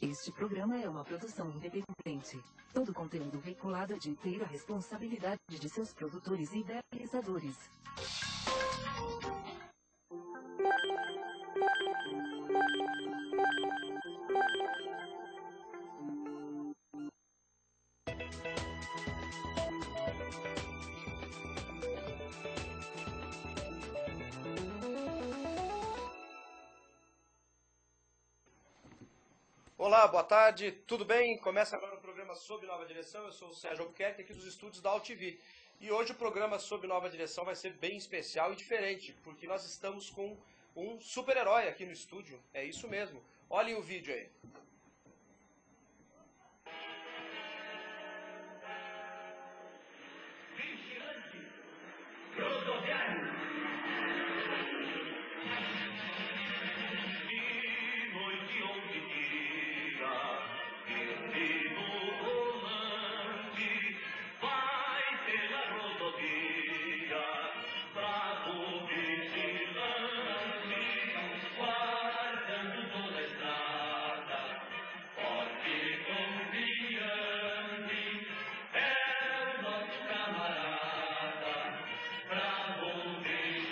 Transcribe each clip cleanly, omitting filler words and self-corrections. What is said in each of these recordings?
Este programa é uma produção independente. Todo conteúdo veiculado é de inteira responsabilidade de seus produtores e idealizadores. Olá, boa tarde, tudo bem? Começa agora o programa Sob Nova Direção. Eu sou o Sérgio Albuquerque, aqui dos estúdios da AltV. E hoje o programa Sob Nova Direção vai ser bem especial e diferente, porque nós estamos com um super-herói aqui no estúdio. É isso mesmo. Olhem o vídeo aí. Vigilante rodoviário. De noite onde tira, no volante, vai pela rodovia, bravo vigilante, guardando toda a estrada, forte e confiante, é o nosso camarada, bravo vigilante.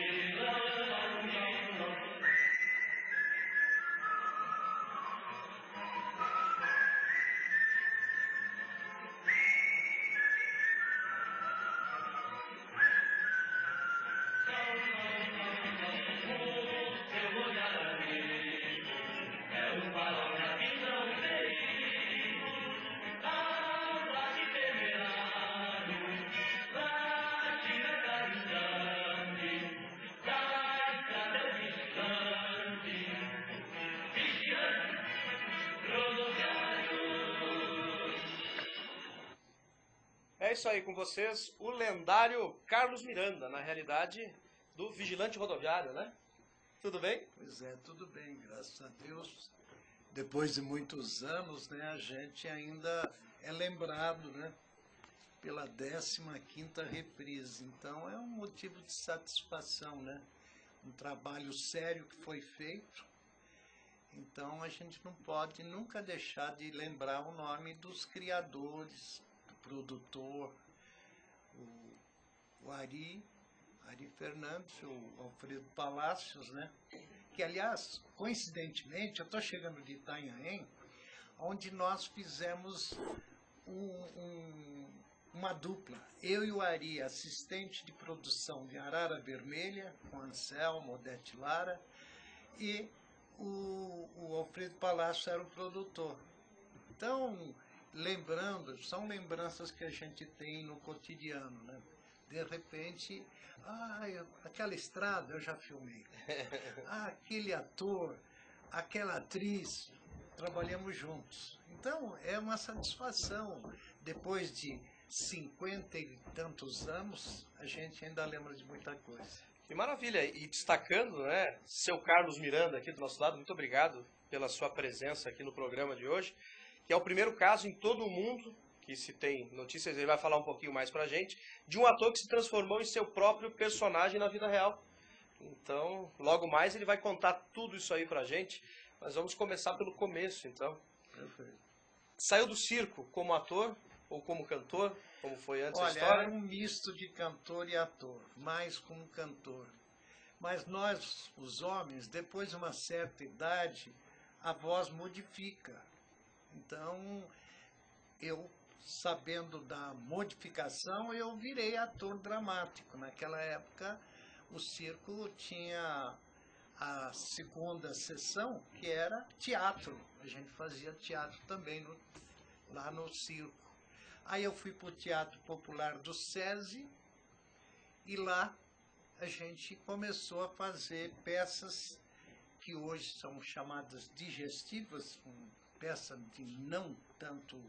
Seu olhar amigo é um farol na visão perigo, nada de temerário, lá tira cada instante, da estrada é o vigilante, vigilante rodoviário. É isso aí com vocês, o lendário Carlos Miranda, na realidade, do Vigilante Rodoviário, né? Tudo bem? Pois é, tudo bem, graças a Deus. Depois de muitos anos, né, a gente ainda é lembrado, né, pela 15ª reprise. Então é um motivo de satisfação, né? Um trabalho sério que foi feito. Então a gente não pode nunca deixar de lembrar o nome dos criadores, do produtor, o Ari Fernandes, o Alfredo Palacios, né? Que, aliás, coincidentemente, eu estou chegando de Itanhaém, onde nós fizemos uma dupla. Eu e o Ari, assistente de produção de Arara Vermelha, com Anselmo, Odete Lara, e o Alfredo Palacios era o produtor. Então, lembrando, são lembranças que a gente tem no cotidiano, né? De repente, aquela estrada eu já filmei. Aquele ator, aquela atriz, trabalhamos juntos. Então, é uma satisfação. Depois de 50 e tantos anos, a gente ainda lembra de muita coisa. Que maravilha! E destacando, né, seu Carlos Miranda aqui do nosso lado, muito obrigado pela sua presença aqui no programa de hoje, que é o primeiro caso em todo o mundo que se tem notícias, ele vai falar um pouquinho mais pra gente, de um ator que se transformou em seu próprio personagem na vida real. Então, logo mais ele vai contar tudo isso aí pra gente, mas vamos começar pelo começo, então. Perfeito. Saiu do circo como ator ou como cantor, como foi antes a Olha, história? era um misto de cantor e ator, mais como cantor. Mas nós, os homens, depois de uma certa idade, a voz modifica. Então, eu, sabendo da modificação, eu virei ator dramático. Naquela época, o circo tinha a segunda sessão, que era teatro. A gente fazia teatro também lá no circo. Aí eu fui para o Teatro Popular do SESI e lá a gente começou a fazer peças que hoje são chamadas digestivas, peça de não tanto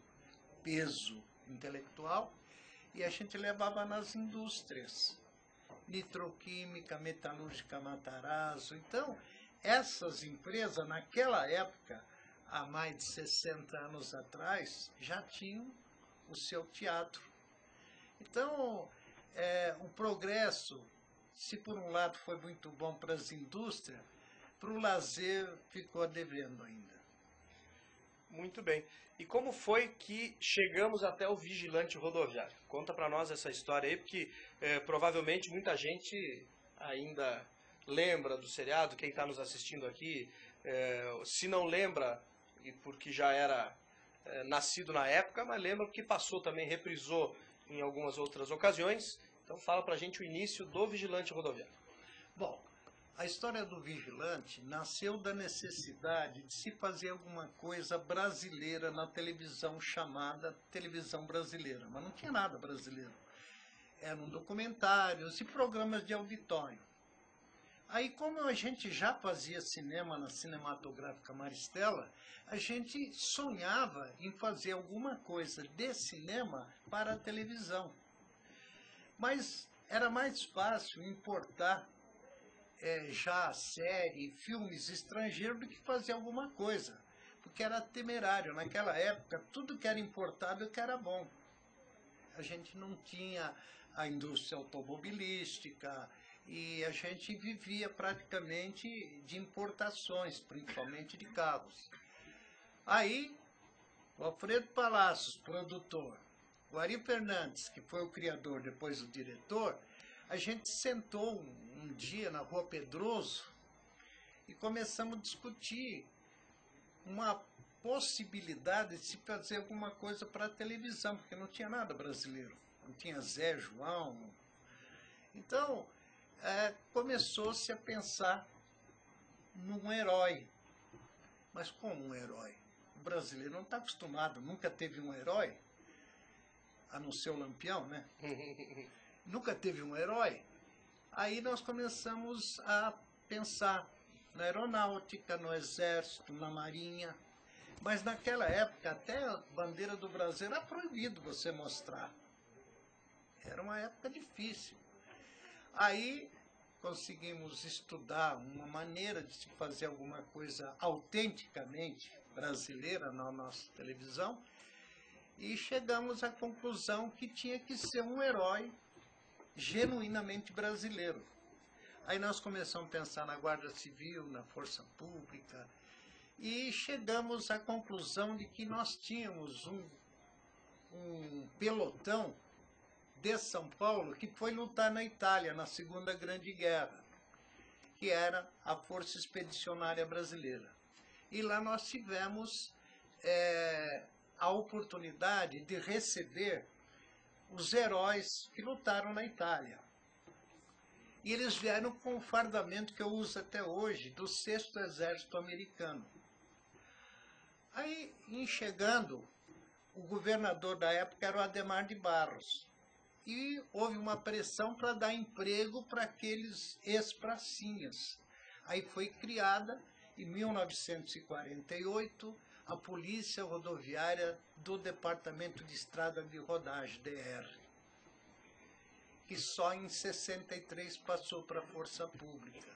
peso intelectual, e a gente levava nas indústrias, Nitroquímica, Metalúrgica Matarazzo. Então, essas empresas, naquela época, há mais de 60 anos atrás, já tinham o seu teatro. Então, o progresso, se por um lado foi muito bom para as indústrias, Para o lazer ficou devendo ainda. Muito bem. E como foi que chegamos até o vigilante rodoviário? Conta para nós essa história aí, porque provavelmente muita gente ainda lembra do seriado, quem está nos assistindo aqui, se não lembra, porque já era nascido na época, mas lembra porque passou também, reprisou em algumas outras ocasiões. Então fala pra gente o início do vigilante rodoviário. Bom, a história do vigilante nasceu da necessidade de se fazer alguma coisa brasileira na televisão chamada televisão brasileira, mas não tinha nada brasileiro. Eram documentários e programas de auditório. Aí, como a gente já fazia cinema na Cinematográfica Maristela, a gente sonhava em fazer alguma coisa de cinema para a televisão. Mas era mais fácil importar já série, filmes estrangeiros do que fazer alguma coisa, porque era temerário. Naquela época, tudo que era importado que era bom. A gente não tinha a indústria automobilística e a gente vivia praticamente de importações, principalmente de carros. Aí, o Alfredo Palacios, produtor, o Ari Fernandes, que foi o criador, depois o diretor, a gente sentou um dia na Rua Pedroso e começamos a discutir uma possibilidade de se fazer alguma coisa para a televisão, porque não tinha nada brasileiro, não tinha Zé, João. Então, começou-se a pensar num herói. Mas como um herói? O brasileiro não está acostumado, nunca teve um herói, a não ser o Lampião, né? Nunca teve um herói. Aí nós começamos a pensar na aeronáutica, no exército, na marinha. Mas naquela época, até a bandeira do Brasil era proibido você mostrar. Era uma época difícil. Aí conseguimos estudar uma maneira de se fazer alguma coisa autenticamente brasileira na nossa televisão e chegamos à conclusão que tinha que ser um herói genuinamente brasileiro. Aí nós começamos a pensar na Guarda Civil, na Força Pública, e chegamos à conclusão de que nós tínhamos um pelotão de São Paulo que foi lutar na Itália, na Segunda Grande Guerra, que era a Força Expedicionária Brasileira. E lá nós tivemos a oportunidade de receber os heróis que lutaram na Itália. E eles vieram com o fardamento que eu uso até hoje, do 6º Exército Americano. Aí, em chegando, o governador da época era o Adhemar de Barros. E houve uma pressão para dar emprego para aqueles ex-pracinhas. Aí foi criada, em 1948, a Polícia Rodoviária do Departamento de Estrada de Rodagem, DR, que só em 63 passou para a Força Pública.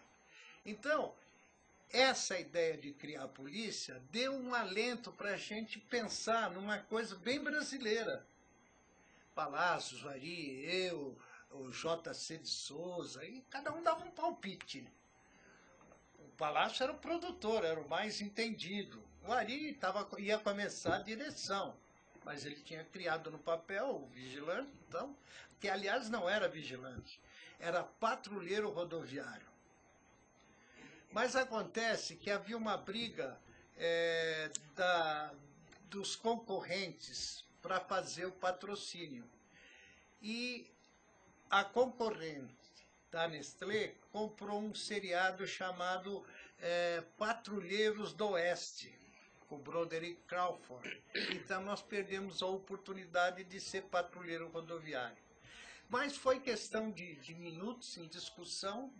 Então, essa ideia de criar a polícia deu um alento para a gente pensar numa coisa bem brasileira. Palacios, Ari, eu, o J.C. de Souza, e cada um dava um palpite. O Palacios era o produtor, era o mais entendido. O Ari ia começar a direção, mas ele tinha criado no papel o vigilante, então, que aliás não era vigilante, era patrulheiro rodoviário. Mas acontece que havia uma briga dos concorrentes para fazer o patrocínio. E a concorrente da Nestlé comprou um seriado chamado Patrulheiros do Oeste, com o Broderick Crawford. Então nós perdemos a oportunidade de ser patrulheiro rodoviário. Mas foi questão de minutos em discussão,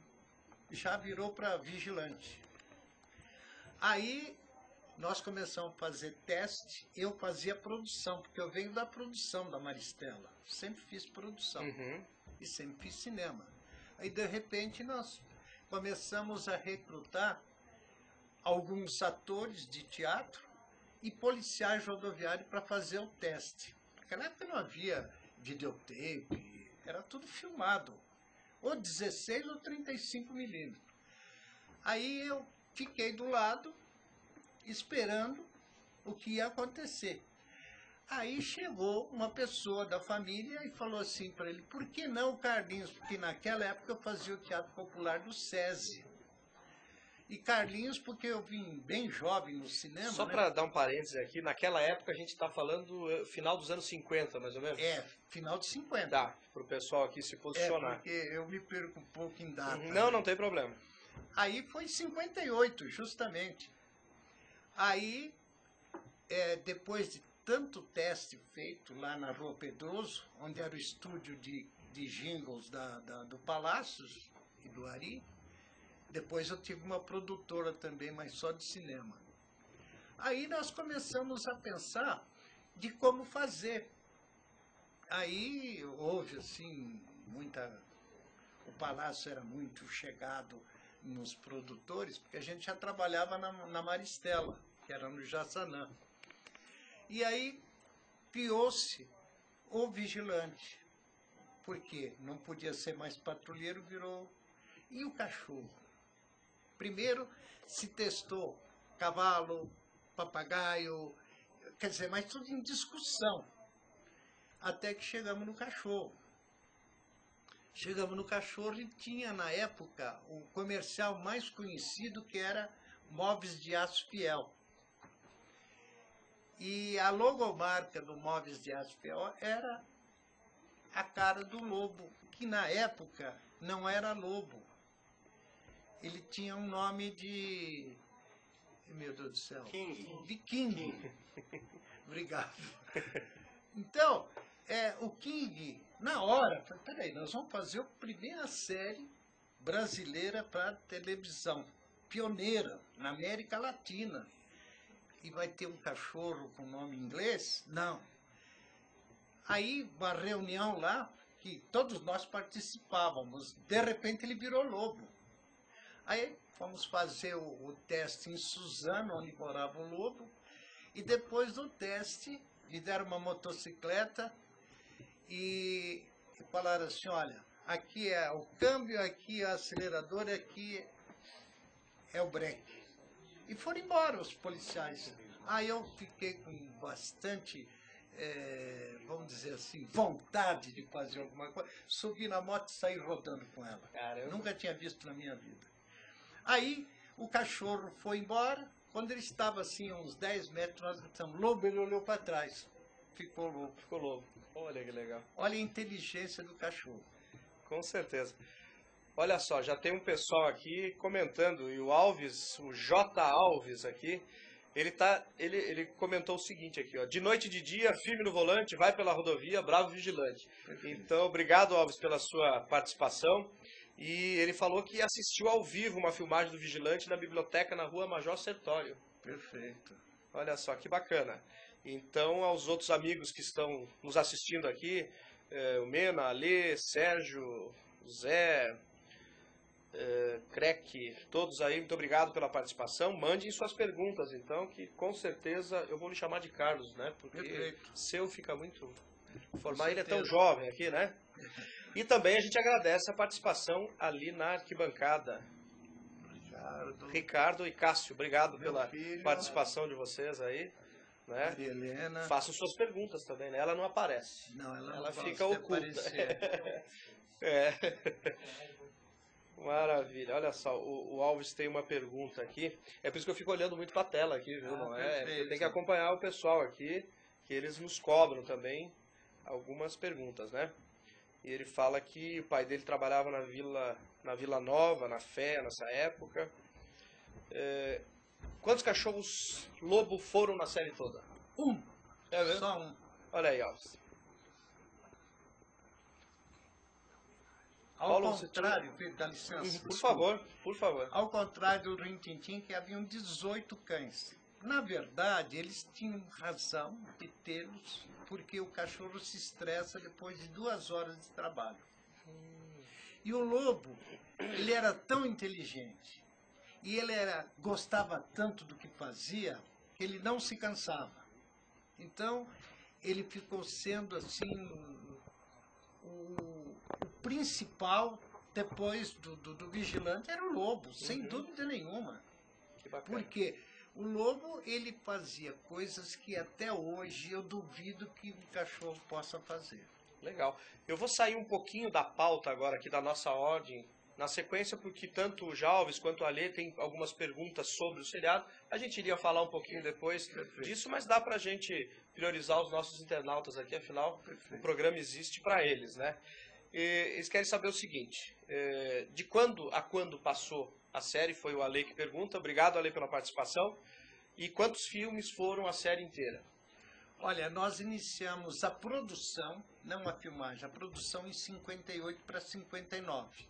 já virou para vigilante. Aí nós começamos a fazer teste, eu fazia produção, porque eu venho da produção da Maristela, sempre fiz produção, e sempre fiz cinema. Aí de repente nós começamos a recrutar alguns atores de teatro e policiais rodoviários para fazer o teste. Naquela época não havia videotape, era tudo filmado, ou 16 ou 35 milímetros. Aí eu fiquei do lado, esperando o que ia acontecer. Aí chegou uma pessoa da família e falou assim para ele, por que não o Carlinhos? Porque naquela época eu fazia o Teatro Popular do SESI. E Carlinhos, porque eu vim bem jovem no cinema. Só né? para dar um parênteses aqui, naquela época a gente está falando final dos anos 50, mais ou menos? Final de 50. Tá, para o pessoal aqui se posicionar. Porque eu me perco um pouco em data. Não, não tem problema. Aí foi em 58, justamente. Aí, depois de tanto teste feito lá na Rua Pedroso, onde era o estúdio de jingles do Palácios e do Ari, depois eu tive uma produtora também, mas só de cinema. Aí nós começamos a pensar de como fazer. Aí houve, assim, o Palácio era muito chegado nos produtores, porque a gente já trabalhava na Maristela, que era no Jaçanã. E aí criou-se o vigilante, porque não podia ser mais patrulheiro, virou... E o cachorro? Primeiro se testou cavalo, papagaio, quer dizer, mas tudo em discussão. Até que chegamos no cachorro. Chegamos no cachorro e tinha, na época, o comercial mais conhecido, que era Móveis de Aço Fiel. E a logomarca do Móveis de Aço Fiel era a cara do lobo, que na época não era lobo. Ele tinha um nome de... Meu Deus do céu. De King. Obrigado. Então, o King, na hora, falei, peraí, nós vamos fazer a primeira série brasileira para televisão, pioneira na América Latina. E vai ter um cachorro com nome inglês? Não. Aí, uma reunião lá, que todos nós participávamos, de repente ele virou lobo. Aí fomos fazer o teste em Suzano, onde morava o lobo, e depois do teste me deram uma motocicleta e falaram assim, olha, aqui é o câmbio, aqui é o acelerador, aqui é o breque. E foram embora os policiais. Aí eu fiquei com bastante, vamos dizer assim, vontade de fazer alguma coisa. Subi na moto e saí rodando com ela. Caramba. Nunca tinha visto na minha vida. Aí o cachorro foi embora. Quando ele estava assim, a uns 10 metros, nós gritamos, lobo, ele olhou para trás. Ficou lobo. Ficou lobo. Olha que legal. Olha a inteligência do cachorro. Com certeza. Olha só, já tem um pessoal aqui comentando, e o Alves, o J. Alves aqui, ele comentou o seguinte aqui, ó, de noite e de dia, firme no volante, vai pela rodovia, bravo vigilante. Então, obrigado, Alves, pela sua participação. E ele falou que assistiu ao vivo uma filmagem do Vigilante na biblioteca na Rua Major Sertório. Perfeito. Olha só, que bacana. Então, aos outros amigos que estão nos assistindo aqui, o Mena, Alê, Sérgio, Zé, Creque, todos aí, muito obrigado pela participação. Mandem suas perguntas, então, que com certeza eu vou lhe chamar de Carlos, né? Porque Perfeito. seu fica muito... Formar ele é tão jovem aqui, né? E também a gente agradece a participação ali na arquibancada. Ricardo e Cássio, obrigado pela participação de vocês aí. Né? Helena. Façam suas perguntas também, né? Ela não aparece. Não, ela não fica oculta. Maravilha. Olha só, o Alves tem uma pergunta aqui. É por isso que eu fico olhando muito para a tela aqui, viu? Não é? Tem que acompanhar o pessoal aqui, que eles nos cobram também algumas perguntas, né? E ele fala que o pai dele trabalhava na Vila Nova, na Fé, nessa época. Quantos cachorros lobo foram na série toda? Um. É mesmo? Só um. Olha aí, Alves. Ao contrário, dá licença. Por favor, por favor. Ao contrário do Rin Tin Tin, que haviam 18 cães. Na verdade, eles tinham razão de tê-los, porque o cachorro se estressa depois de 2 horas de trabalho. E o lobo, ele era tão inteligente, e ele gostava tanto do que fazia, que ele não se cansava. Então, ele ficou sendo, assim, o principal, depois do vigilante, era o lobo, sem dúvida nenhuma. Que bacana. Porque o lobo, ele fazia coisas que até hoje eu duvido que um cachorro possa fazer. Legal. Eu vou sair um pouquinho da pauta agora aqui da nossa ordem, na sequência, porque tanto o Jalves quanto o Alê tem algumas perguntas sobre o seriado. A gente iria falar um pouquinho depois disso, mas dá pra gente priorizar os nossos internautas aqui, afinal, o programa existe para eles, né? E eles querem saber o seguinte, de quando a quando passou a série? Foi o Alê que pergunta. Obrigado, Alê, pela participação. E quantos filmes foram a série inteira? Olha, nós iniciamos a produção, não a filmagem, a produção em 58 para 59.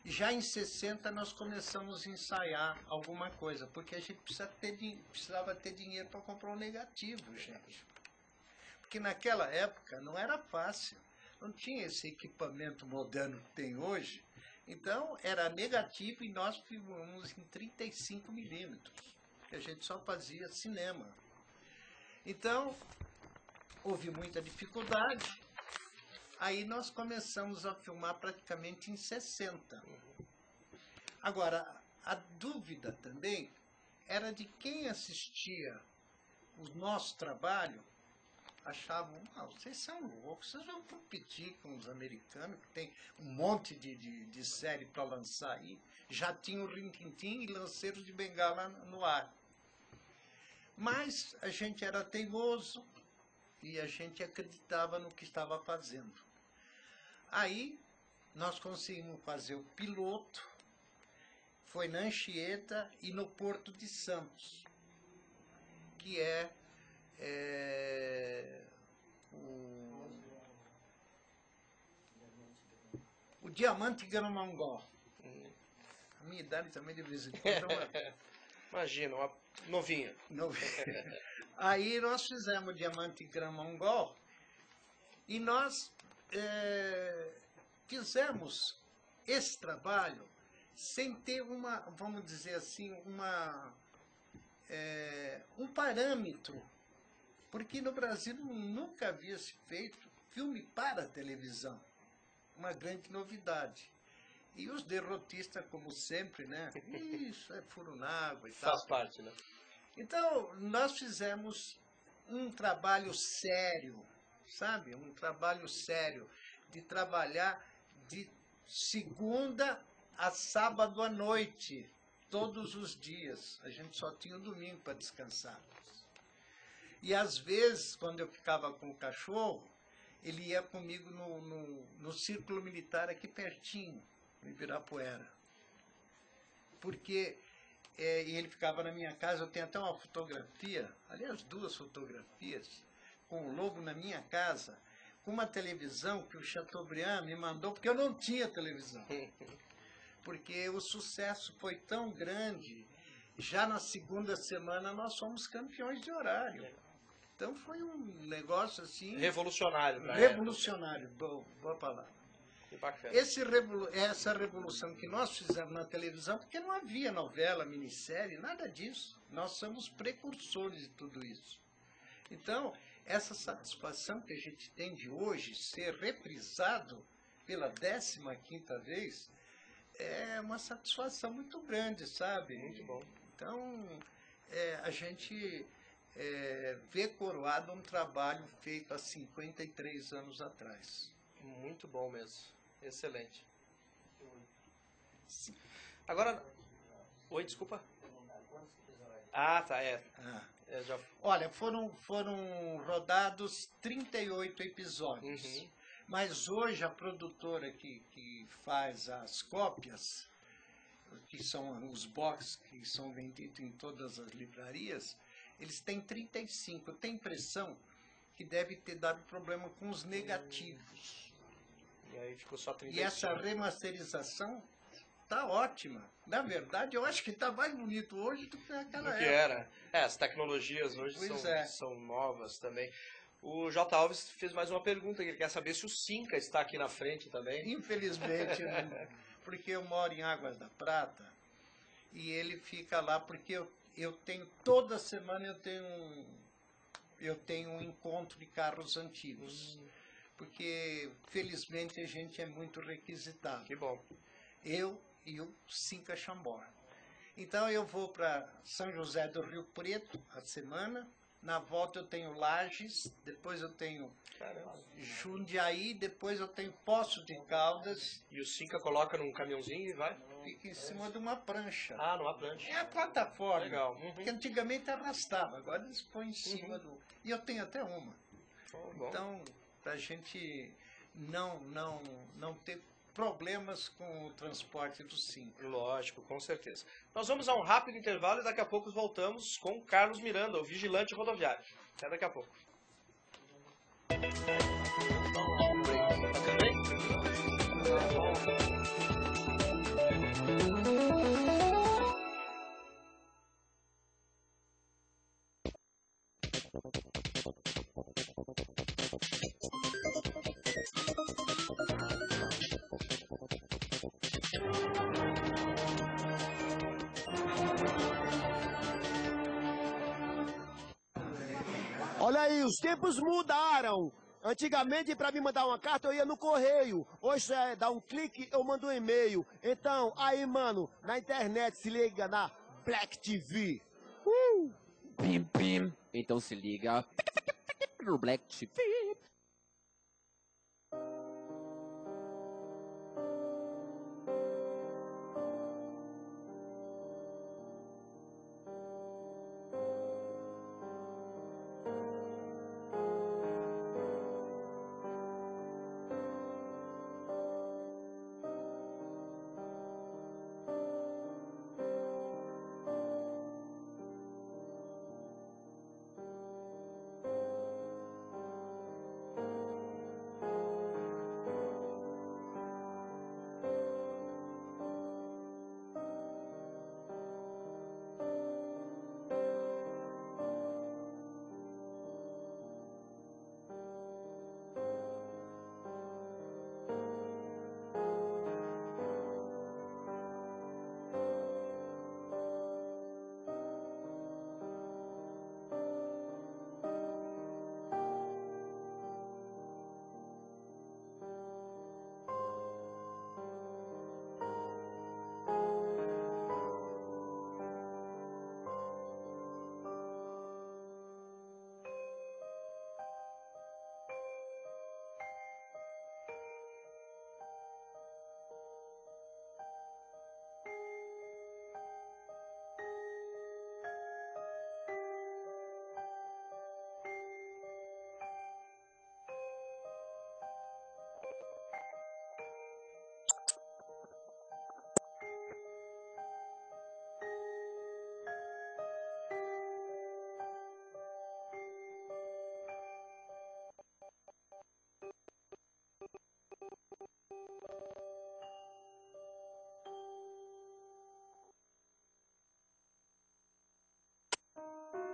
Já em 60 nós começamos a ensaiar alguma coisa, porque a gente precisava ter dinheiro para comprar um negativo, gente. Porque naquela época não era fácil, não tinha esse equipamento moderno que tem hoje. Então era negativo e nós filmamos em 35 milímetros, que a gente só fazia cinema. Então, houve muita dificuldade, aí nós começamos a filmar praticamente em 60. Agora, a dúvida também era de quem assistia o nosso trabalho, achavam, vocês são loucos, vocês vão competir com os americanos, que tem um monte de série para lançar aí, já tinha o Rin-Tin-Tin e Lanceiros de Bengala no ar. Mas a gente era teimoso e a gente acreditava no que estava fazendo. Aí nós conseguimos fazer o piloto, foi na Anchieta e no Porto de Santos, que é o Diamante Gramangol. A minha idade também de vez em quando. Imagina, uma novinha. Aí nós fizemos o Diamante Gramangol e nós fizemos esse trabalho sem ter vamos dizer assim, um parâmetro, porque no Brasil nunca havia se feito filme para televisão, uma grande novidade. E os derrotistas, como sempre, né? Isso é furo na água e tal. Faz parte, né? Então, nós fizemos um trabalho sério, sabe? Um trabalho sério de trabalhar de segunda a sábado à noite, todos os dias. A gente só tinha o domingo para descansar. E às vezes, quando eu ficava com o cachorro, ele ia comigo no círculo militar aqui pertinho, em Ibirapuera. Porque ele ficava na minha casa, eu tenho até uma fotografia, aliás, 2 fotografias, com o lobo na minha casa, com uma televisão que o Chateaubriand me mandou, porque eu não tinha televisão. Porque o sucesso foi tão grande, já na segunda semana nós fomos campeões de horário. Então foi um negócio assim... Revolucionário. Revolucionário, boa palavra. Que bacana. Essa revolução que nós fizemos na televisão, porque não havia novela, minissérie, nada disso. Nós somos precursores de tudo isso. Então, essa satisfação que a gente tem de hoje ser reprisado pela 15ª vez é uma satisfação muito grande, sabe? Muito bom. Então, a gente vê coroado um trabalho feito há 53 anos atrás. Muito bom mesmo. Excelente. Agora... Oi, desculpa. Ah, tá, já... Olha, foram rodados 38 episódios. Uhum. Mas hoje a produtora que faz as cópias, que são os boxes que são vendidos em todas as livrarias, eles têm 35. Eu tenho a impressão que deve ter dado problema com os negativos. E aí ficou só 35. E essa remasterização tá ótima. Na verdade, eu acho que está mais bonito hoje do que naquela época. Era. As tecnologias hoje são novas também. O J. Alves fez mais uma pergunta, que ele quer saber se o Cinca está aqui na frente também. Infelizmente, porque eu moro em Águas da Prata e ele fica lá porque eu tenho, toda semana eu tenho um encontro de carros antigos. Porque, felizmente, a gente é muito requisitado. Que bom. Eu e o Cinca Chambord. Então eu vou para São José do Rio Preto a semana. Na volta eu tenho Lages, depois eu tenho Jundiaí, depois eu tenho Poços de Caldas. E o Sica coloca num caminhãozinho e vai? Fica em cima de uma prancha. Ah, numa prancha. É a plataforma. Legal. Porque antigamente arrastava, agora eles põem em cima do... E eu tenho até uma. Bom. Então, para a gente não ter problemas com o transporte do Sica. Lógico, com certeza. Nós vamos a um rápido intervalo e daqui a pouco voltamos com Carlos Miranda, o vigilante rodoviário. Até daqui a pouco. Olha aí, os tempos mudaram. Antigamente, para me mandar uma carta, eu ia no correio. Hoje é dar um clique, eu mando um e-mail. Então, aí, mano, na internet, se liga na Black TV. Pim, pim. Então se liga no Black TV.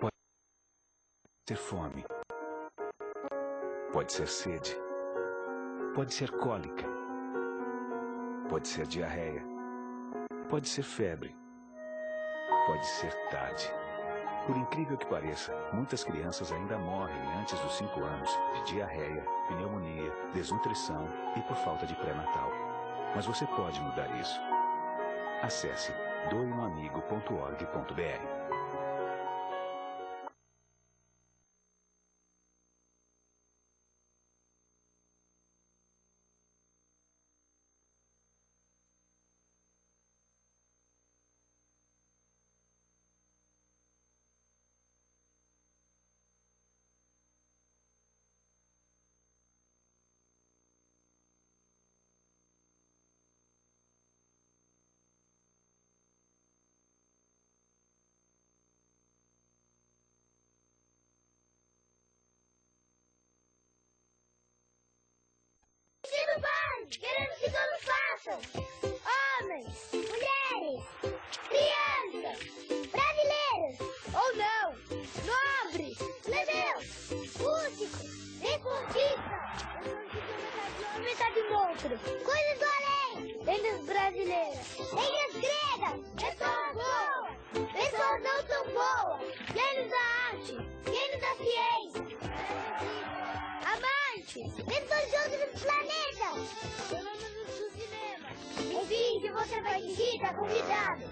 Pode ser fome, pode ser sede, pode ser cólica, pode ser diarreia, pode ser febre, pode ser TAD. Por incrível que pareça, muitas crianças ainda morrem antes dos 5 anos de diarreia, pneumonia, desnutrição e por falta de pré-natal. Mas você pode mudar isso. Acesse doeumamigo.org.br. Queremos que todos façam. Homens, mulheres, crianças, brasileiros ou não, nobres, plebeus, músicos, desportistas, metade monstro, coisas do além, lendas brasileiras, lendas gregas, pessoas boas, pessoas não tão boas, gênios da arte, gênios da ciência, amantes, pessoas de outros planetas, fenômenos do cinema. Enfim, que você vai visitar, convidado.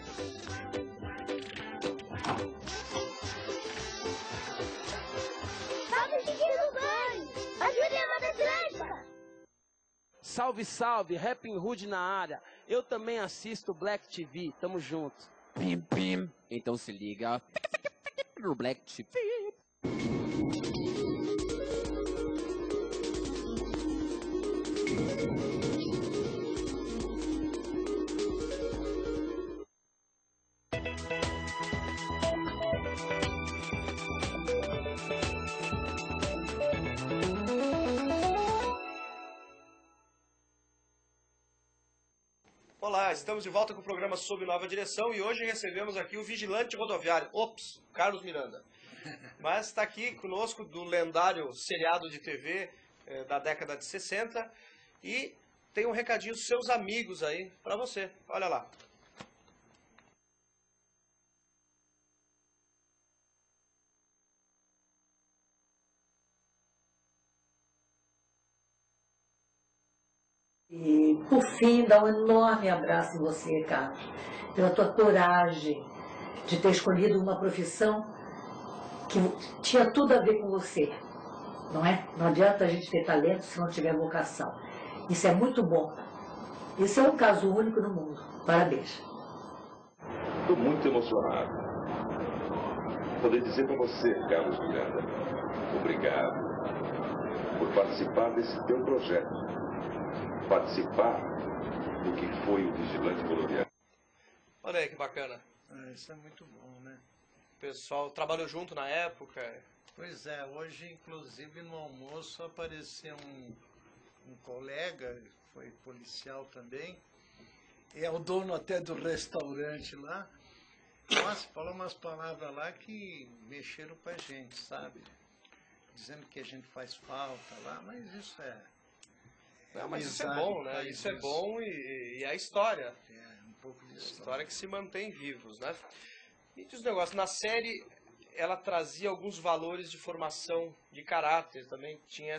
Salve, salve, Rapping Hood na área. Eu também assisto Black TV, tamo junto. Pim, pim. Então se liga no Black TV. Olá, estamos de volta com o programa Sob Nova Direção e hoje recebemos aqui o vigilante rodoviário, Carlos Miranda. Mas está aqui conosco do lendário seriado de TV da década de 60 e tem um recadinho dos seus amigos aí para você. Olha lá. E, por fim, dar um enorme abraço em você, Carlos, pela tua coragem de ter escolhido uma profissão que tinha tudo a ver com você, não é? Não adianta a gente ter talento se não tiver vocação. Isso é muito bom. Isso é um caso único no mundo. Parabéns. Estou muito emocionado. Poder dizer para você, Carlos Miranda, obrigado por participar desse teu projeto. Participar do que foi o Vigilante Rodoviário. Olha aí que bacana. Isso é muito bom, né? O pessoal trabalhou junto na época. Pois é, hoje inclusive no almoço apareceu um colega, foi policial também, e é o dono até do restaurante lá. Nossa, falou umas palavras lá que mexeram com a gente, sabe? Dizendo que a gente faz falta lá, mas isso é... Não, mas isso é bom, né? Isso é bom e a história. É, um pouco de história que se mantém vivos, né? E diz um negócio, na série ela trazia alguns valores de formação de caráter, também tinha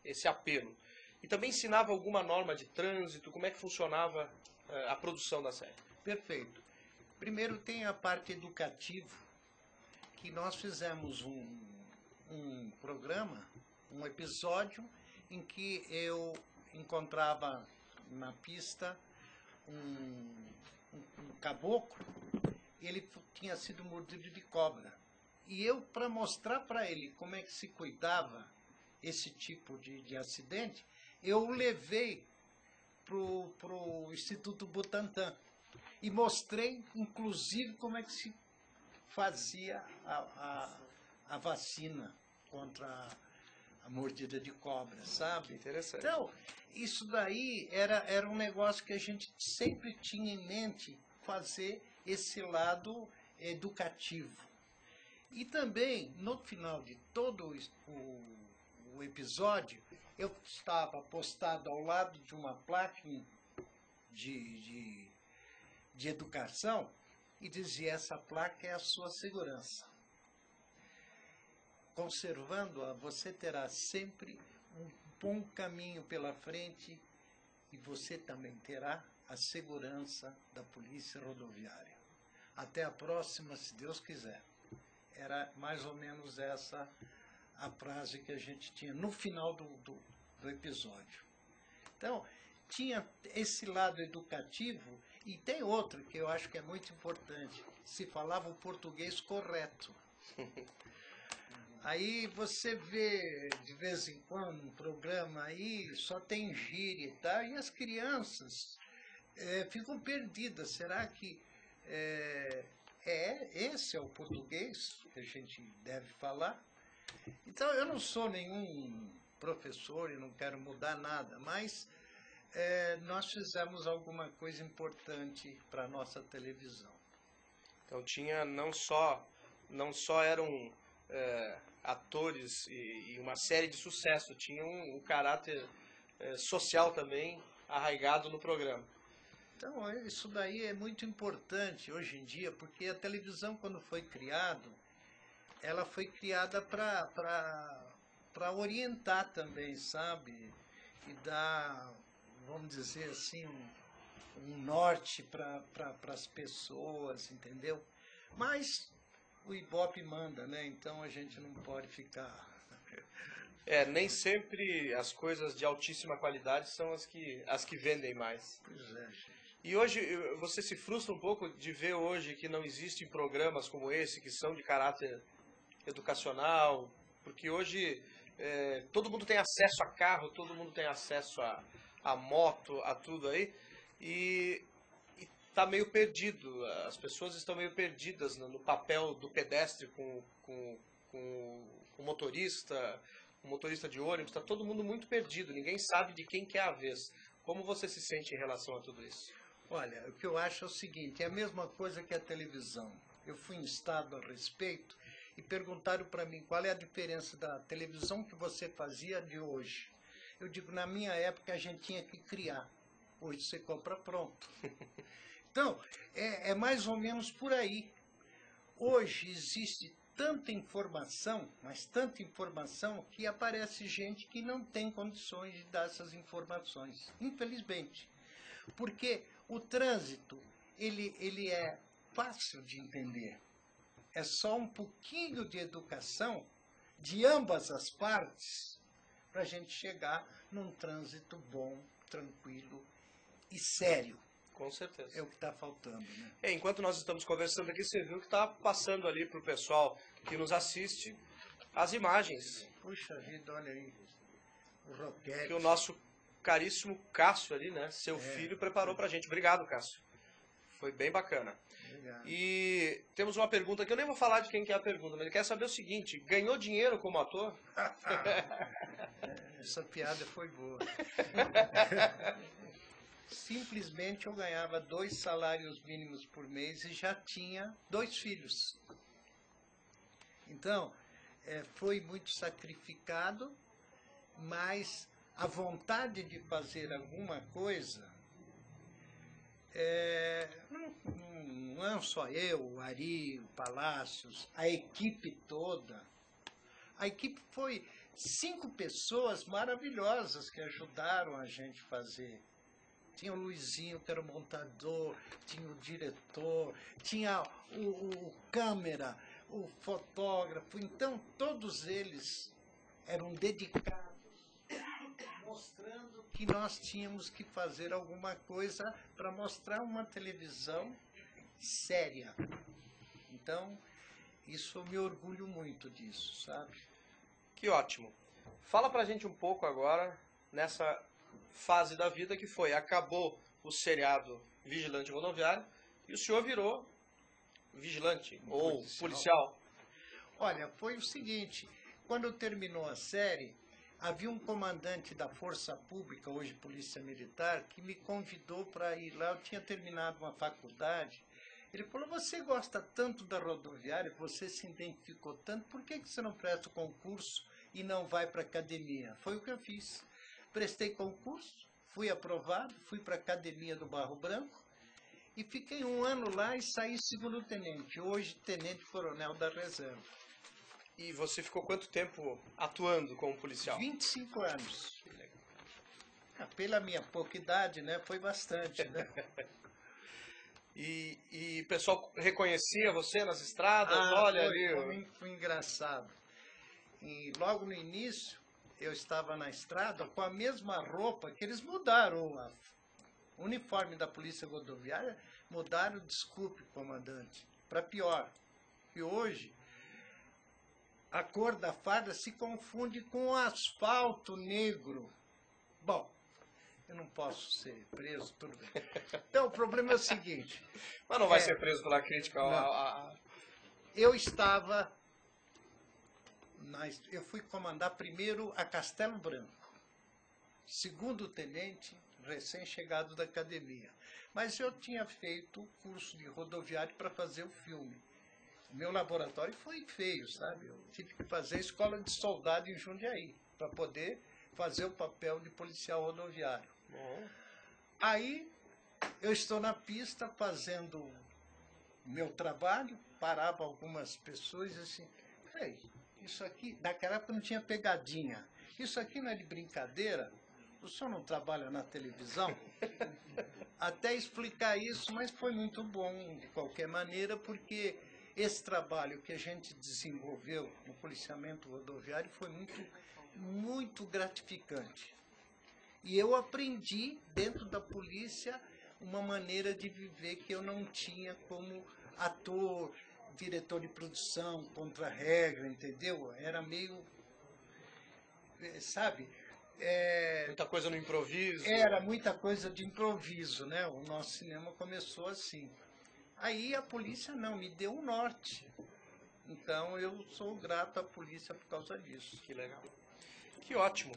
esse apelo. E também ensinava alguma norma de trânsito, como é que funcionava a produção da série. Perfeito. Primeiro tem a parte educativa, que nós fizemos um programa, um episódio, em que eu encontrava na pista um caboclo, ele tinha sido mordido de cobra. E eu, para mostrar para ele como é que se cuidava esse tipo de acidente, eu o levei pro Instituto Butantan e mostrei, inclusive, como é que se fazia a vacina contra a mordida de cobra, sabe? Interessante. Então, isso daí era um negócio que a gente sempre tinha em mente, fazer esse lado educativo. E também, no final de todo o episódio, eu estava postado ao lado de uma placa de educação e dizia: essa placa é a sua segurança. Conservando-a, você terá sempre um bom caminho pela frente e você também terá a segurança da Polícia Rodoviária. Até a próxima, se Deus quiser. Era mais ou menos essa a frase que a gente tinha no final do episódio. Então, tinha esse lado educativo e tem outro que eu acho que é muito importante. Se falava o português correto. Aí você vê, de vez em quando, um programa aí, só tem gíria e tal, e as crianças ficam perdidas. Será que esse é o português que a gente deve falar? Então, eu não sou nenhum professor e não quero mudar nada, mas nós fizemos alguma coisa importante para a nossa televisão. Então tinha não só eram atores e uma série de sucesso, tinha um caráter social também arraigado no programa. Então, isso daí é muito importante hoje em dia, porque a televisão, quando foi criada, ela foi criada para orientar também, sabe? E dar, vamos dizer assim, um norte para as pessoas, entendeu? Mas o Ibope manda, né? Então a gente não pode ficar Nem sempre as coisas de altíssima qualidade são as que vendem mais. Pois é. E hoje, você se frustra um pouco de ver hoje que não existem programas como esse, que são de caráter educacional, porque hoje todo mundo tem acesso a carro, todo mundo tem acesso a moto, a tudo aí, e está meio perdido, as pessoas estão meio perdidas no papel do pedestre com o motorista de ônibus, está todo mundo muito perdido, ninguém sabe de quem que é a vez. Como você se sente em relação a tudo isso? Olha, o que eu acho é o seguinte, é a mesma coisa que a televisão. Eu fui instado a respeito e perguntaram para mim qual é a diferença da televisão que você fazia de hoje. Eu digo, na minha época a gente tinha que criar, hoje você compra pronto. Então, é mais ou menos por aí. Hoje existe tanta informação, mas tanta informação, que aparece gente que não tem condições de dar essas informações, infelizmente. Porque o trânsito, ele é fácil de entender. É só um pouquinho de educação de ambas as partes para a gente chegar num trânsito bom, tranquilo e sério. Com certeza. É o que está faltando, né? Enquanto nós estamos conversando aqui, você viu que está passando ali para o pessoal que nos assiste as imagens. Puxa vida, olha aí. O Roquete. Que o nosso caríssimo Cássio ali, né? Seu filho preparou para a gente. Obrigado, Cássio. Foi bem bacana. Obrigado. E temos uma pergunta que eu nem vou falar de quem que é a pergunta, mas ele quer saber o seguinte: ganhou dinheiro como ator? Essa piada foi boa. Simplesmente eu ganhava 2 salários mínimos por mês e já tinha 2 filhos. Então, foi muito sacrificado, mas a vontade de fazer alguma coisa, não é só eu, o Ari, o Palácios, a equipe toda. A equipe foi 5 pessoas maravilhosas que ajudaram a gente a fazer. Tinha o Luizinho, que era o montador, tinha o diretor, tinha o câmera, o fotógrafo. Então, todos eles eram dedicados, mostrando que nós tínhamos que fazer alguma coisa para mostrar uma televisão séria. Então, isso eu me orgulho muito disso, sabe? Que ótimo. Fala pra gente um pouco agora, nessa fase da vida que foi, acabou o seriado Vigilante Rodoviário e o senhor virou vigilante ou policial. Olha, foi o seguinte, quando terminou a série, havia um comandante da Força Pública, hoje Polícia Militar, que me convidou para ir lá. Eu tinha terminado uma faculdade. Ele falou, você gosta tanto da rodoviária, você se identificou tanto, por que você não presta o concurso e não vai para a academia? Foi o que eu fiz. Prestei concurso, fui aprovado, fui para a Academia do Barro Branco e fiquei 1 ano lá e saí segundo-tenente, hoje tenente-coronel da reserva. E você ficou quanto tempo atuando como policial? 25 anos. Pela minha pouca idade, né, foi bastante, né? E o pessoal reconhecia você nas estradas? Olha ali. Foi engraçado. E logo no início, eu estava na estrada com a mesma roupa que eles mudaram. O uniforme da Polícia Rodoviária mudaram, desculpe, comandante, para pior. E hoje, a cor da farda se confunde com o asfalto negro. Bom, eu não posso ser preso, tudo bem. Então, o problema é o seguinte... Mas não vai ser preso pela crítica? Eu estava... Eu fui comandar primeiro a Castelo Branco, segundo-tenente, recém-chegado da academia. Mas eu tinha feito o curso de rodoviário para fazer o filme. O meu laboratório foi feio, sabe? Eu tive que fazer a escola de soldado em Jundiaí, para poder fazer o papel de policial rodoviário. Bom. Aí, eu estou na pista fazendo o meu trabalho, parava algumas pessoas e assim, peraí, isso aqui, naquela época não tinha pegadinha, isso aqui não é de brincadeira? O senhor não trabalha na televisão? Até explicar isso, mas foi muito bom de qualquer maneira, porque esse trabalho que a gente desenvolveu no policiamento rodoviário foi muito muito gratificante. E eu aprendi dentro da polícia uma maneira de viver que eu não tinha como ator, diretor de produção, contra-regra, entendeu? Era meio, sabe? Muita coisa no improviso. Era muita coisa de improviso, né? O nosso cinema começou assim. Aí a polícia não, me deu um norte. Então eu sou grato à polícia por causa disso. Que legal. Que ótimo.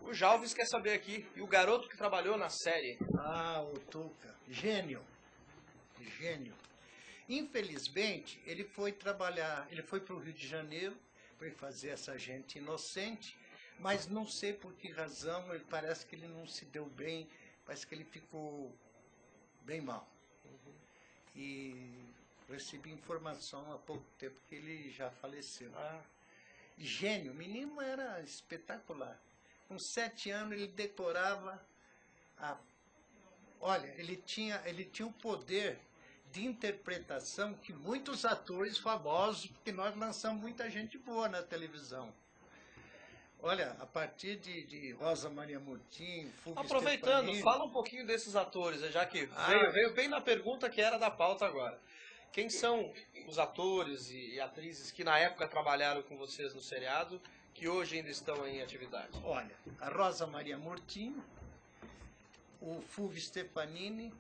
O Jalves quer saber aqui, e o garoto que trabalhou na série? Ah, o Tuca, gênio. Gênio. Infelizmente, ele foi trabalhar, ele foi para o Rio de Janeiro, foi fazer essa gente inocente, mas não sei por que razão, ele parece que ele não se deu bem, parece que ele ficou bem mal. E recebi informação há pouco tempo que ele já faleceu. Gênio, o menino era espetacular. Com 7 anos ele decorava Olha, ele tinha o poder de interpretação que muitos atores famosos, porque nós lançamos muita gente boa na televisão. Olha, a partir de Rosa Maria Murtinho, Fulvio Aproveitando, Stefanini. fala um pouquinho desses atores, já que veio bem na pergunta que era da pauta agora. Quem são os atores e atrizes que na época trabalharam com vocês no seriado, que hoje ainda estão em atividade? Olha, a Rosa Maria Murtinho, o Fulvio Stefanini,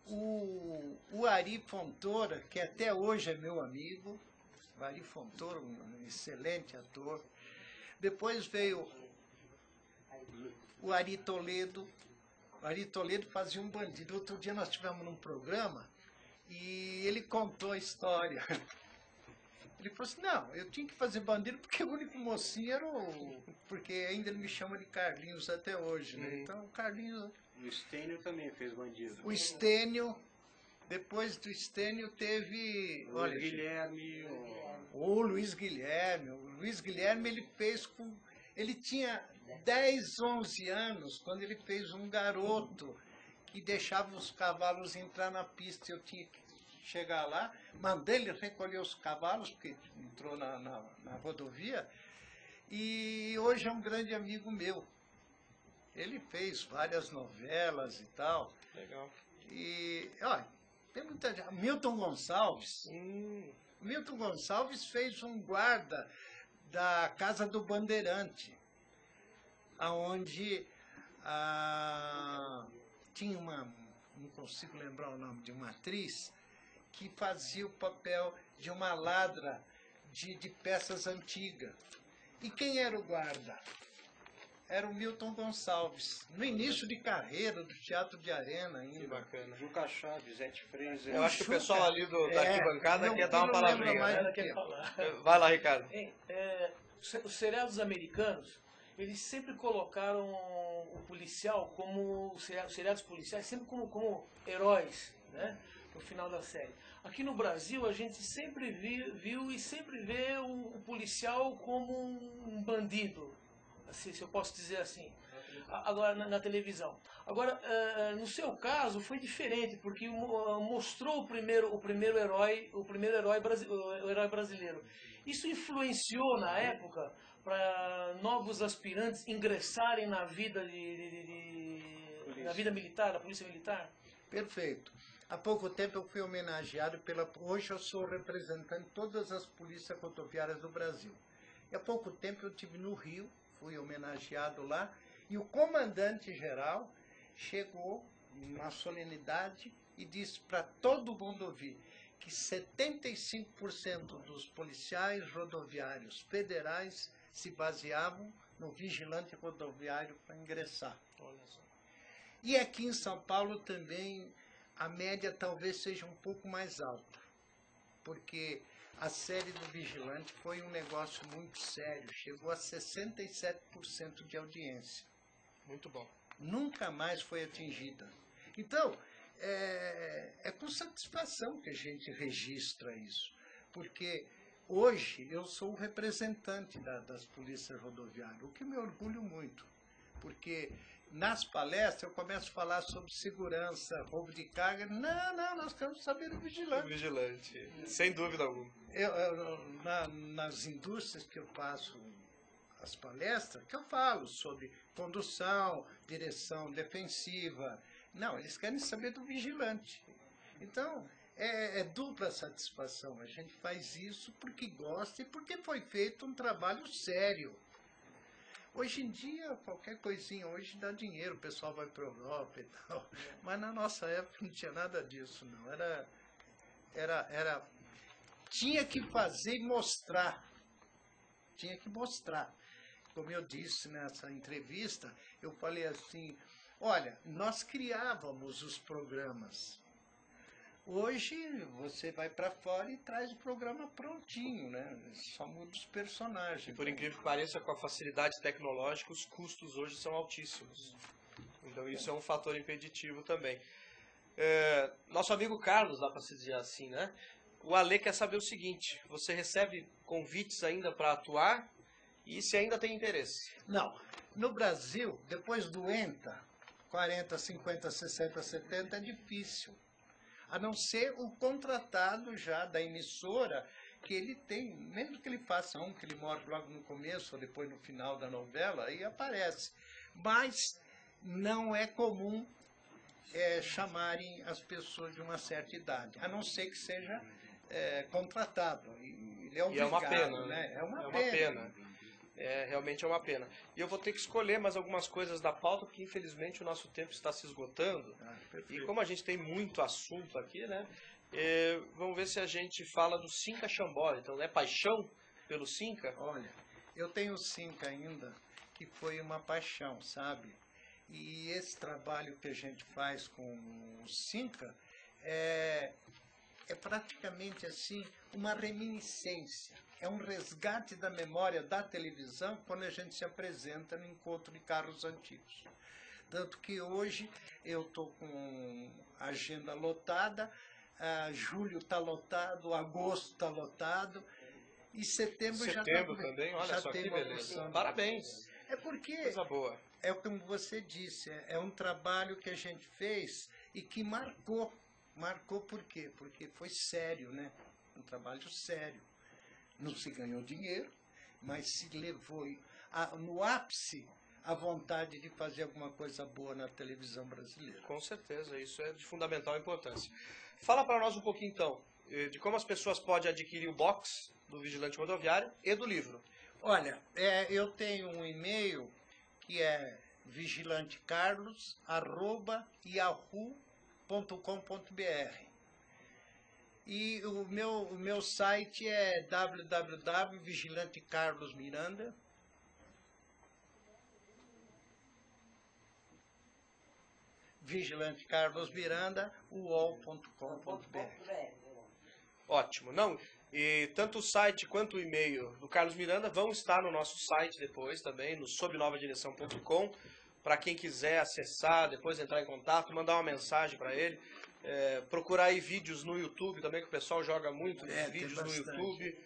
o Ari Fontoura, que até hoje é meu amigo, o Ari Fontoura, um excelente ator. Depois veio o Ari Toledo. O Ari Toledo fazia um bandido. Outro dia nós estivemos num programa e ele contou a história. Ele falou assim, não, eu tinha que fazer bandido porque o único mocinho era o... Porque ainda ele me chama de Carlinhos até hoje, né? Então o Carlinhos... O Estênio também fez bandido. O Estênio, depois do Estênio teve... O Luiz Guilherme. O Luiz Guilherme. O Luiz Guilherme ele fez com... Ele tinha 10, 11 anos quando ele fez um garoto que deixava os cavalos entrar na pista. Eu tinha que chegar lá, mandei ele recolher os cavalos, porque entrou na rodovia, e hoje é um grande amigo meu. Ele fez várias novelas e tal. Legal. E, olha, tem muita gente. Milton Gonçalves. Milton Gonçalves fez um guarda da Casa do Bandeirante, aonde tinha uma, não consigo lembrar o nome de uma atriz, que fazia o papel de uma ladra de peças antigas. E quem era o guarda? Era o Milton Gonçalves, no início de carreira do Teatro de Arena ainda. Que bacana. Juca Chaves, Zete Fraser. Eu acho que o pessoal ali da arquibancada quer dar uma palavrinha. Né? Vai lá, Ricardo. Os seriados americanos, eles sempre colocaram o policial como, os seriados policiais, sempre como heróis, né? No final da série. Aqui no Brasil, a gente sempre viu e sempre vê o policial como um bandido, assim, se eu posso dizer assim, agora na televisão. Agora, no seu caso, foi diferente, porque mostrou o primeiro herói brasileiro. Isso influenciou, na época, para novos aspirantes ingressarem na vida na vida militar, da polícia militar? Perfeito. Há pouco tempo eu fui homenageado hoje eu sou representante de todas as polícias rodoviárias do Brasil. E há pouco tempo eu estive no Rio, fui homenageado lá, e o comandante-geral chegou na solenidade e disse para todo mundo ouvir que 75% dos policiais rodoviários federais se baseavam no vigilante rodoviário para ingressar. Olha só. E aqui em São Paulo também a média talvez seja um pouco mais alta, porque a série do Vigilante foi um negócio muito sério, chegou a 67% de audiência. Muito bom. Nunca mais foi atingida. Então, é com satisfação que a gente registra isso, porque hoje eu sou o representante das polícias rodoviárias, o que me orgulho muito, porque nas palestras eu começo a falar sobre segurança, roubo de carga. Não, nós queremos saber o vigilante. O vigilante, sem dúvida alguma. Nas indústrias que eu passo as palestras, que eu falo sobre condução, direção defensiva. Não, eles querem saber do vigilante. Então, é dupla satisfação. A gente faz isso porque gosta e porque foi feito um trabalho sério. Hoje em dia, qualquer coisinha hoje dá dinheiro, o pessoal vai para a Europa e tal. Mas na nossa época não tinha nada disso, não. Tinha que fazer e mostrar. Tinha que mostrar. Como eu disse nessa entrevista, eu falei assim, olha, nós criávamos os programas. Hoje você vai para fora e traz o programa prontinho, né? Só muda os personagens. E por incrível que pareça, com a facilidade tecnológica, os custos hoje são altíssimos. Então isso é um fator impeditivo também. Nosso amigo Carlos, dá para se dizer assim, né? O Ale quer saber o seguinte, você recebe convites ainda para atuar e se ainda tem interesse? Não. No Brasil, depois do ENTA, 40, 50, 60, 70, é difícil. A não ser o contratado já da emissora, que ele tem, mesmo que ele faça um, que ele morre logo no começo ou depois no final da novela, aí aparece. Mas não é comum chamarem as pessoas de uma certa idade, a não ser que seja contratado. Ele é obrigado, e é uma pena, né? É uma pena. Realmente é uma pena. E eu vou ter que escolher mais algumas coisas da pauta, porque infelizmente o nosso tempo está se esgotando. E como a gente tem muito assunto aqui, né? Vamos ver se a gente fala do Cinca Chambora. Então, é paixão pelo Cinca? Olha, eu tenho o Cinca ainda, que foi uma paixão, sabe? E esse trabalho que a gente faz com o Cinca é praticamente assim uma reminiscência. É um resgate da memória da televisão quando a gente se apresenta no encontro de carros antigos. Tanto que hoje eu estou com a agenda lotada, julho está lotado, agosto está lotado, e setembro já está... Setembro também, olha só que beleza. Parabéns. É porque, coisa boa. É como você disse, é um trabalho que a gente fez e que marcou. Marcou por quê? Porque foi sério, né? Um trabalho sério. Não se ganhou dinheiro, mas se levou no ápice a vontade de fazer alguma coisa boa na televisão brasileira. Com certeza, isso é de fundamental importância. Fala para nós um pouquinho, então, de como as pessoas podem adquirir o box do Vigilante Rodoviário e do livro. Olha, eu tenho um e-mail que é vigilantecarlos@yahoo.com.br. E o meu site é www.vigilantecarlosmiranda. vigilantecarlosmiranda.uol.com.br. Ótimo. Não, e tanto o site quanto o e-mail do Carlos Miranda vão estar no nosso site depois também, no sobnovadireção.com, para quem quiser acessar, depois entrar em contato, mandar uma mensagem para ele. Procurar aí vídeos no YouTube também, que o pessoal joga muito vídeos no YouTube.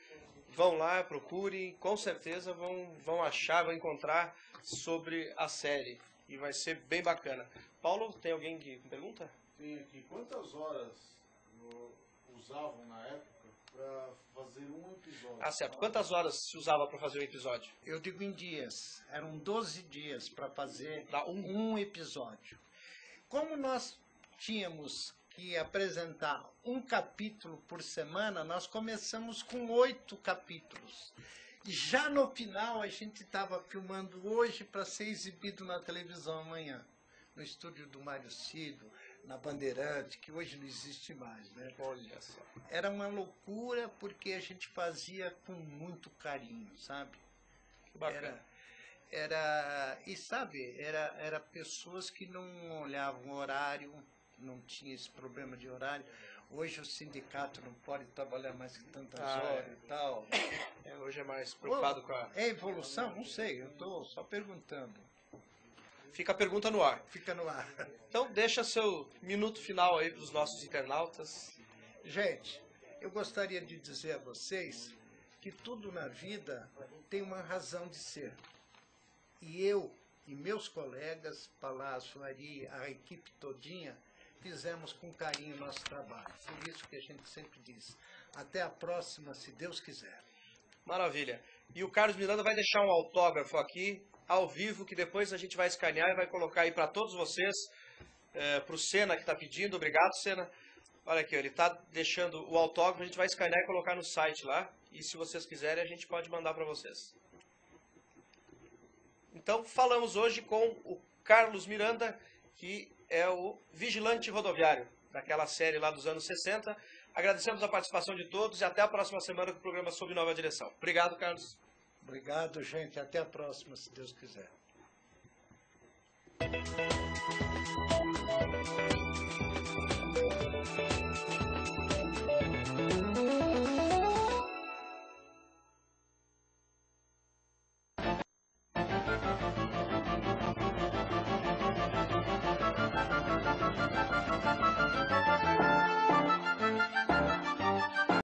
Vão lá, procurem, com certeza vão achar, vão encontrar sobre a série. E vai ser bem bacana. Paulo, tem alguém que pergunta? Tem aqui. Quantas horas usavam na época para fazer um episódio? Ah, certo. Quantas horas se usava para fazer um episódio? Eu digo em dias. Eram 12 dias para fazer um episódio. Como nós tínhamos que apresentar um capítulo por semana, nós começamos com 8 capítulos. Já no final, a gente estava filmando hoje para ser exibido na televisão amanhã. No estúdio do Mário Cido, na Bandeirante, que hoje não existe mais, né? Olha só. Era uma loucura porque a gente fazia com muito carinho, sabe? Que bacana. E sabe, era pessoas que não olhavam o horário, não tinha esse problema de horário. Hoje o sindicato não pode trabalhar mais que tantas horas e tal. Hoje é mais preocupado com a... É evolução? Não sei, eu estou só perguntando. Fica a pergunta no ar. Fica no ar. Então deixa seu minuto final aí para os nossos internautas. Gente, eu gostaria de dizer a vocês que tudo na vida tem uma razão de ser. E eu e meus colegas, Palácio, Ari, a equipe todinha, fizemos com carinho o nosso trabalho. Por isso que a gente sempre diz, até a próxima, se Deus quiser. Maravilha. E o Carlos Miranda vai deixar um autógrafo aqui, ao vivo, que depois a gente vai escanear e vai colocar aí para todos vocês, para o Senna que está pedindo. Obrigado, Senna. Olha aqui, ele está deixando o autógrafo, a gente vai escanear e colocar no site lá. E se vocês quiserem, a gente pode mandar para vocês. Então, falamos hoje com o Carlos Miranda, que é o vigilante rodoviário daquela série lá dos anos 60. Agradecemos a participação de todos e até a próxima semana com o programa Sob Nova Direção. Obrigado, Carlos. Obrigado, gente. Até a próxima, se Deus quiser.